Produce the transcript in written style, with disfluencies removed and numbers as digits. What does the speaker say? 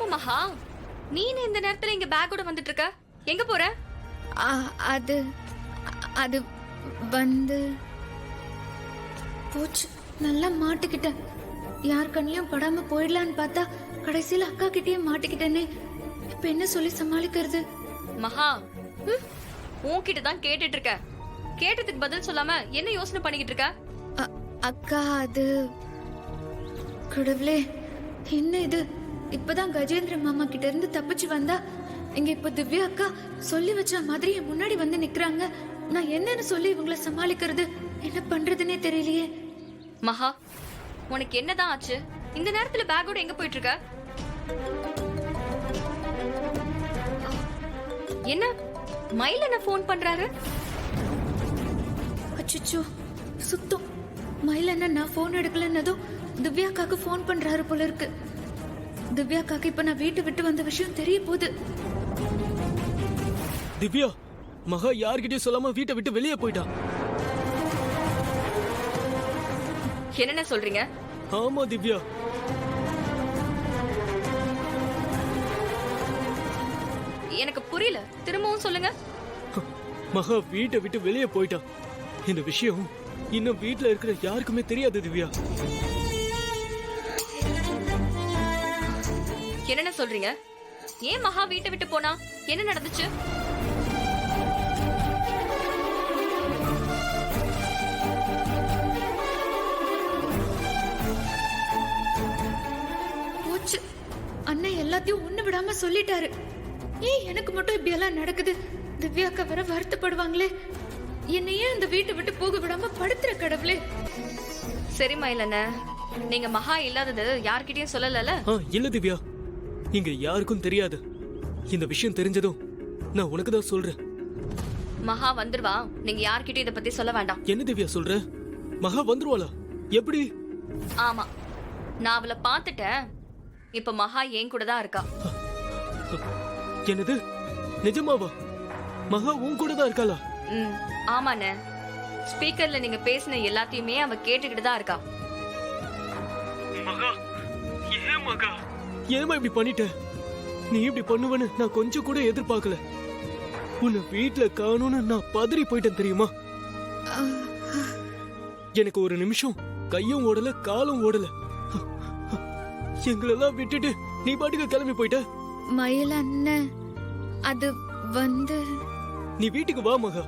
ஆமா மகா, நீ இந்த நேரத்துல இங்க பேக்கோட வந்துட்டு இருக்க? எங்க போற? அது அது வந்து போச்சு. நல்லா மாட்டிக்கிட்டேன். யார் கண்ணிலையும் படாம போயிடலான்னு பார்த்தா கடைசியில அக்கா கிட்டயும் மாட்டிக்கிட்டேனே. இப்ப என்ன சொல்லி சமாளிக்கிறது? மகா, உன்கிட்ட தான் கேட்டுட்டு இருக்க. கேட்டதுக்கு பதில் சொல்லாம என்ன யோசனை பண்ணிக்கிட்டு இருக்க? அக்கா அது கடவுளே, என்ன இது? இப்பதான் கஜேந்திர மாமா கிட்ட இருந்து தப்பிச்சு வந்தா இங்க இப்ப திவ்யா அக்கா சொல்லி வச்ச மாதிரி என் முன்னாடி வந்து நிக்கிறாங்க. நான் என்னன்னு சொல்லி இவங்கள சமாளிக்கிறது? என்ன பண்றதுன்னே தெரியலையே. மகா, உனக்கு என்னதான் ஆச்சு? இந்த நேரத்துல பேக்கோட எங்க போயிட்டு இருக்க? என்ன மயில் என்ன போன் பண்றாரு? அச்சோ, சுத்தம். மயில் என்ன நான் போன் எடுக்கலன்னதும் திவ்யா அக்காக்கு போன் பண்றாரு போல இருக்கு. திவ்யா அக்காக்கு இப்ப நான் வீட்டை விட்டு வந்த விஷயம் தெரிய போகுது. திவ்யா, மகா யார்கிட்டயும் சொல்லாம வீட்டை விட்டு வெளியே போயிட்டா. என்னென்ன சொல்றீங்க? ஆமா திவ்யா. எனக்கு புரியல, திரும்பவும் சொல்லுங்க. மகா வீட்டை விட்டு வெளியே போயிட்டா. இந்த விஷயம் இன்னும் வீட்ல இருக்கிற யாருக்குமே தெரியாது திவ்யா. என்னென்ன சொல்றீங்க? ஏன் மகா வீட்டை விட்டு போனா? என்ன நடந்துச்சு? போச்சு. அண்ணன் எல்லாத்தையும் ஒண்ணு விடாம சொல்லிட்டாரு. ஏன் எனக்கு மட்டும் இப்படி எல்லாம் நடக்குது? திவ்யா அக்கா வர வருத்தப்படுவாங்களே. என்னையே அந்த வீட்டை விட்டு போக விடாம படுத்துற கடவுளே. சரி மயிலண்ண, நீங்க மகா இல்லாதது யார்கிட்டயும் சொல்லல? இல்ல திவ்யா, இங்க யாருக்கும் தெரியாது. இந்த விஷயம் தெரிஞ்சதும் நான் உனக்கு தான் சொல்றேன். மகா வந்துருவா, நீங்க யார்கிட்டயும் இத பத்தி சொல்ல வேண்டாம். என்ன திவ்யா சொல்ற? மகா வந்துருவாளா? எப்படி? ஆமா, நான் அவளை பாத்துட்டேன். இப்ப மகா என் கூட தான் இருக்கா. என்னது? நிஜமாவா? மகா உன் கூட தான் இருக்காளா? ஆமாண்ணே. ஸ்பீக்கர்ல நீங்க பேசின எல்லாத்தையுமே அவ கேட்டுக்கிட்டு தான் இருக்கா. மகா, ஏன் மகா? ஏமா இப்படி பண்ணிட்ட? நீ இப்படி பண்ணுவன்னு நான் கொஞ்சம் கூட எதிர்பார்க்கல. உன்னை வீட்டுல காணும்னு நான் பதறி போயிட்டேன் தெரியுமா? எனக்கு ஒரு நிமிஷம் கையும் ஓடல காலும் ஓடல. எங்களெல்லாம் விட்டுட்டு நீ பாட்டுக்கு கிளம்பி போயிட்ட. மயில் அண்ணன் அது வந்து நீ வீட்டுக்கு வா மகா.